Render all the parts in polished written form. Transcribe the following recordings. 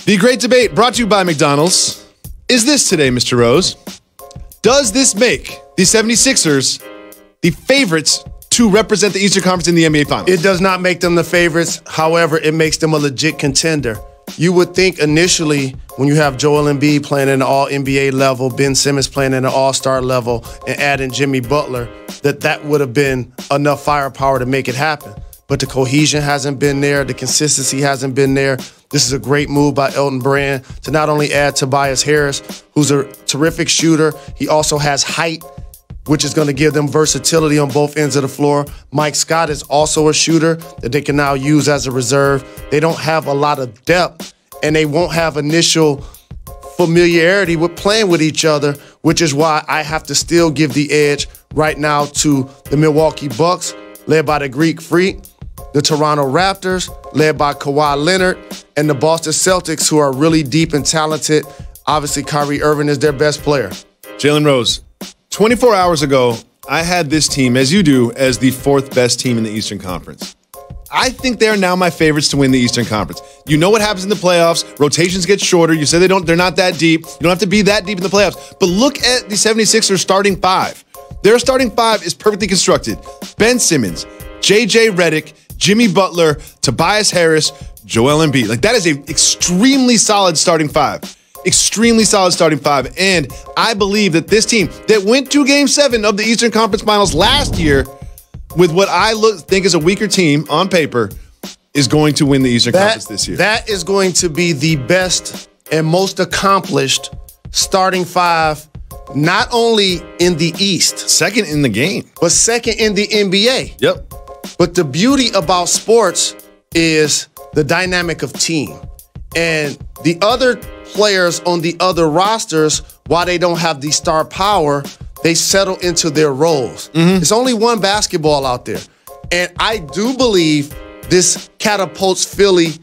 The great debate brought to you by McDonald's is this today, Mr. Rose. Does this make the 76ers the favorites to represent the Eastern Conference in the NBA Finals? It does not make them the favorites. However, it makes them a legit contender. You would think initially when you have Joel Embiid playing at an all-NBA level, Ben Simmons playing at an all-star level, and adding Jimmy Butler, that would have been enough firepower to make it happen. But the cohesion hasn't been there. The consistency hasn't been there. This is a great move by Elton Brand to not only add Tobias Harris, who's a terrific shooter, he also has height, which is going to give them versatility on both ends of the floor. Mike Scott is also a shooter that they can now use as a reserve. They don't have a lot of depth, and they won't have initial familiarity with playing with each other, which is why I have to still give the edge right now to the Milwaukee Bucks, led by the Greek Freak, the Toronto Raptors, led by Kawhi Leonard, and the Boston Celtics, who are really deep and talented. Obviously, Kyrie Irving is their best player. Jalen Rose, 24 hours ago, I had this team, as you do, as the fourth best team in the Eastern Conference. I think they're now my favorites to win the Eastern Conference. You know what happens in the playoffs. Rotations get shorter. You say they're not that deep. You don't have to be that deep in the playoffs. But look at the 76ers starting five. Their starting five is perfectly constructed. Ben Simmons, J.J. Redick, Jimmy Butler, Tobias Harris, Joel Embiid. Like, that is an extremely solid starting five. Extremely solid starting five. And I believe that this team that went to Game 7 of the Eastern Conference Finals last year with what I think is a weaker team on paper is going to win the Eastern Conference this year. That is going to be the best and most accomplished starting five, not only in the East. Second in the game. But second in the NBA. Yep. But the beauty about sports is the dynamic of team. And the other players on the other rosters, while they don't have the star power, they settle into their roles. There's only one basketball out there. And I do believe this catapults Philly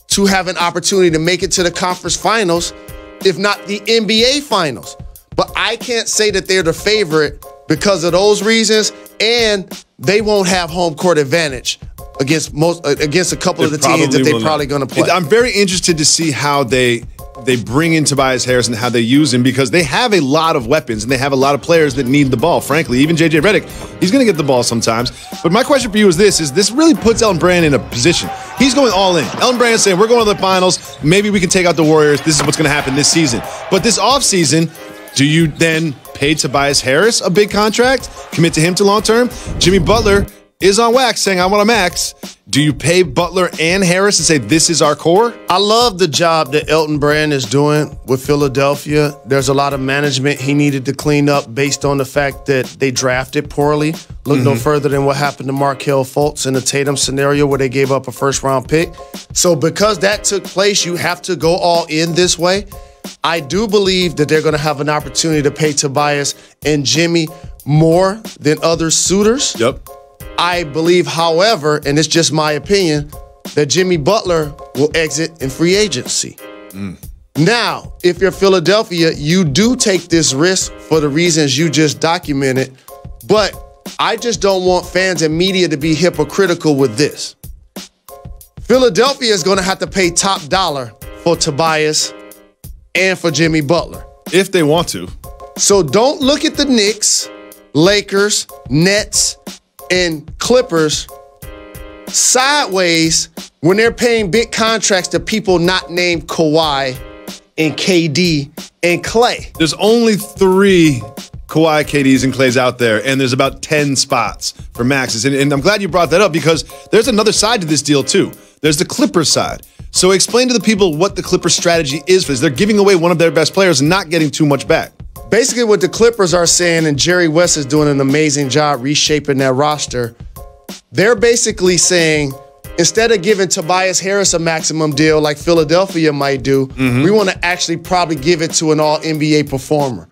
to have an opportunity to make it to the conference finals, if not the NBA finals. But I can't say that they're the favorite because of those reasons, and they won't have home court advantage against a couple of the teams that they're probably going to play. I'm very interested to see how they bring in Tobias Harris and how they use him, because they have a lot of weapons and they have a lot of players that need the ball. Frankly, even J.J. Redick, he's going to get the ball sometimes. But my question for you is this really puts Elton Brand in a position. He's going all in. Elton Brand is saying, we're going to the finals. Maybe we can take out the Warriors. This is what's going to happen this season. But this offseason, do you then pay Tobias Harris a big contract, commit to him to long-term? Jimmy Butler is on wax saying, I want a max. Do you pay Butler and Harris and say, this is our core? I love the job that Elton Brand is doing with Philadelphia. There's a lot of management he needed to clean up based on the fact that they drafted poorly. Look no further than what happened to Markelle Fultz in the Tatum scenario where they gave up a first-round pick. So because that took place, you have to go all in this way. I do believe that they're going to have an opportunity to pay Tobias and Jimmy more than other suitors. Yep. I believe, however, and it's just my opinion, that Jimmy Butler will exit in free agency. Now, if you're Philadelphia, you do take this risk for the reasons you just documented, but I just don't want fans and media to be hypocritical with this. Philadelphia is going to have to pay top dollar for Tobias and for Jimmy Butler. If they want to. So don't look at the Knicks, Lakers, Nets, and Clippers sideways when they're paying big contracts to people not named Kawhi and KD and Clay. There's only 3 Kawhi, KDs, and Clays out there, and there's about 10 spots for Maxes. And I'm glad you brought that up, because there's another side to this deal too. There's the Clippers side. So explain to the people what the Clippers strategy is for this. They're giving away one of their best players and not getting too much back. Basically what the Clippers are saying, and Jerry West is doing an amazing job reshaping their roster, they're basically saying, instead of giving Tobias Harris a maximum deal like Philadelphia might do, we want to actually probably give it to an all-NBA performer.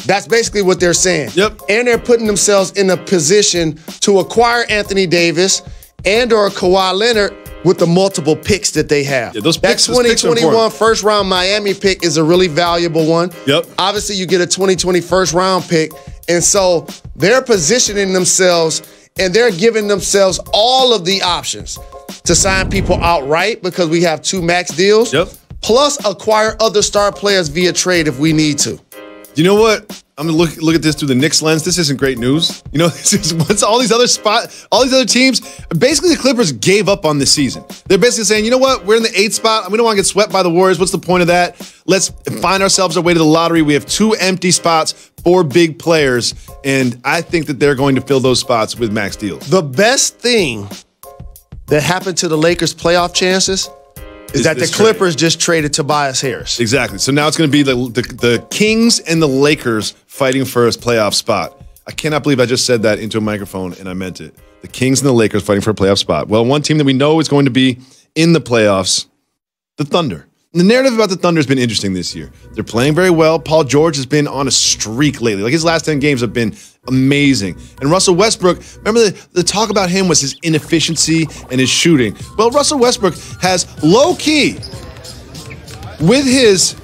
That's basically what they're saying. Yep. And they're putting themselves in a position to acquire Anthony Davis and or Kawhi Leonard with the multiple picks that they have. Yeah, those picks, that 2021 first-round Miami pick is a really valuable one. Yep. Obviously, you get a 2020 first-round pick. And so they're positioning themselves and they're giving themselves all of the options to sign people outright because we have 2 max deals. Yep. plus acquire other star players via trade if we need to. You know what? I'm gonna look at this through the Knicks lens. This isn't great news. You know, this is once all these other teams, basically the Clippers gave up on this season. They're basically saying, you know what? We're in the 8th spot. We don't want to get swept by the Warriors. What's the point of that? Let's find ourselves our way to the lottery. We have 2 empty spots, 4 big players, and I think that they're going to fill those spots with max deals. The best thing that happened to the Lakers' playoff chances is that the Clippers just traded Tobias Harris. Exactly. So now it's going to be the Kings and the Lakers fighting for a playoff spot. I cannot believe I just said that into a microphone and I meant it. The Kings and the Lakers fighting for a playoff spot. Well, one team that we know is going to be in the playoffs, the Thunder. The narrative about the Thunder has been interesting this year. They're playing very well. Paul George has been on a streak lately. Like his last 10 games have been amazing. And Russell Westbrook, remember the talk about him was his inefficiency and his shooting. Well, Russell Westbrook has low-key, with his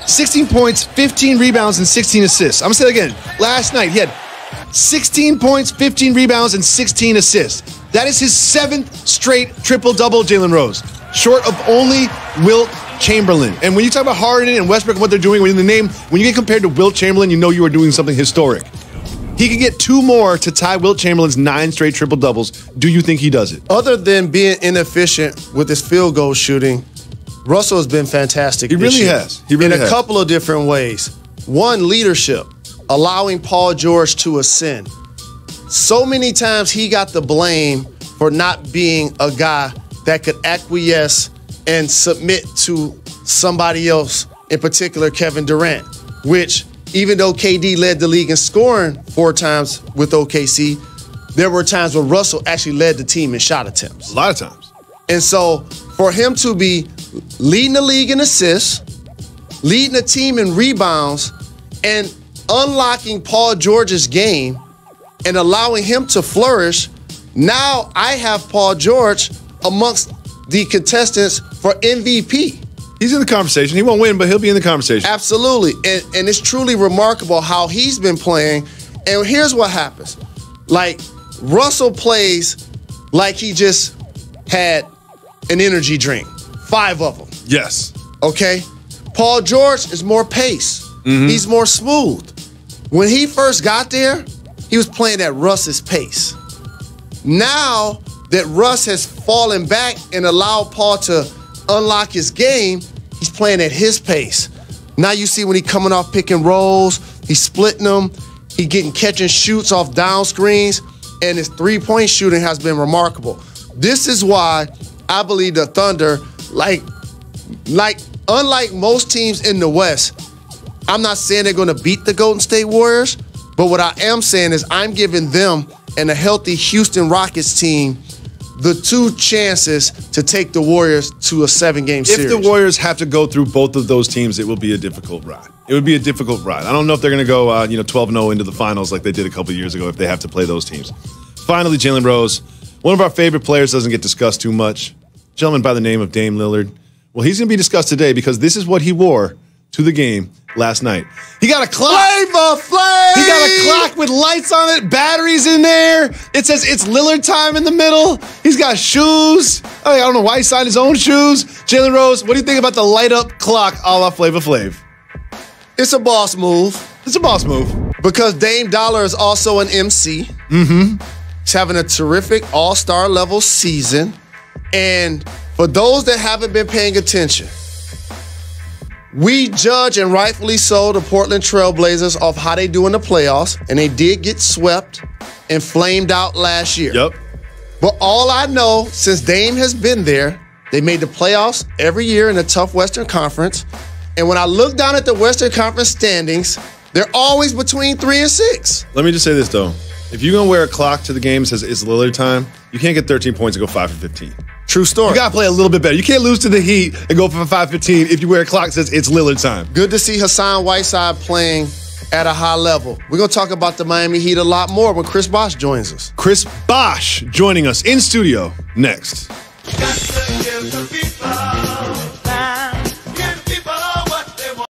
16 points, 15 rebounds, and 16 assists. I'm going to say it again. Last night, he had 16 points, 15 rebounds, and 16 assists. That is his 7th straight triple-double, Jalen Rose. Short of only Wilt Chamberlain. And when you talk about Harden and Westbrook and what they're doing, when you get compared to Wilt Chamberlain, you know you are doing something historic. He can get 2 more to tie Wilt Chamberlain's 9 straight triple-doubles. Do you think he does it? Other than being inefficient with his field goal shooting, Russell has been fantastic. He really has. He really has. In a couple of different ways. One, leadership, allowing Paul George to ascend. So many times he got the blame for not being a guy that could acquiesce and submit to somebody else, in particular Kevin Durant, which even though KD led the league in scoring 4 times with OKC, there were times when Russell actually led the team in shot attempts. A lot of times. And so for him to be leading the league in assists, leading the team in rebounds, and unlocking Paul George's game and allowing him to flourish, now I have Paul George amongst the contestants for MVP. He's in the conversation. He won't win, but he'll be in the conversation. Absolutely. And it's truly remarkable how he's been playing. And here's what happens. Like, Russell plays like he just had an energy drink. 5 of them. Yes. Okay? Paul George is more pace. Mm-hmm. He's more smooth. When he first got there, he was playing at Russ's pace. Now that Russ has fallen back and allowed Paul to unlock his game, he's playing at his pace. Now you see when he's coming off pick and rolls, he's splitting them, he's getting catch and shoots off down screens, and his 3-point shooting has been remarkable. This is why I believe the Thunder, unlike most teams in the West, I'm not saying they're going to beat the Golden State Warriors, but what I am saying is I'm giving them and a healthy Houston Rockets team the 2 chances to take the Warriors to a 7-game series. If the Warriors have to go through both of those teams, it will be a difficult ride. It would be a difficult ride. I don't know if they're going to go 12-0 into the finals like they did a couple years ago if they have to play those teams. Finally, Jalen Rose, one of our favorite players, doesn't get discussed too much. A gentleman by the name of Dame Lillard. Well, he's going to be discussed today because this is what he wore to the game last night. He got a clock. Flavor Flav! He got a clock with lights on it, batteries in there. It says it's Lillard time in the middle. He's got shoes. I don't know why he signed his own shoes. Jalen Rose, what do you think about the light up clock a la Flavor Flav? It's a boss move. It's a boss move. Because Dame Dollar is also an MC. Mm-hmm. He's having a terrific all-star level season. And for those that haven't been paying attention, we judge, and rightfully so, the Portland Trailblazers off how they do in the playoffs, and they did get swept and flamed out last year. Yep. But all I know, since Dame has been there, they made the playoffs every year in a tough Western Conference. And when I look down at the Western Conference standings, they're always between 3 and 6. Let me just say this, though. If you're going to wear a clock to the game that says it's Lillard time, you can't get 13 points and go 5 for 15. True story. You got to play a little bit better. You can't lose to the Heat and go for 5-15 if you wear a clock that says it's Lillard time. Good to see Hassan Whiteside playing at a high level. We're going to talk about the Miami Heat a lot more when Chris Bosh joins us. Chris Bosh joining us in studio next. Got to give the people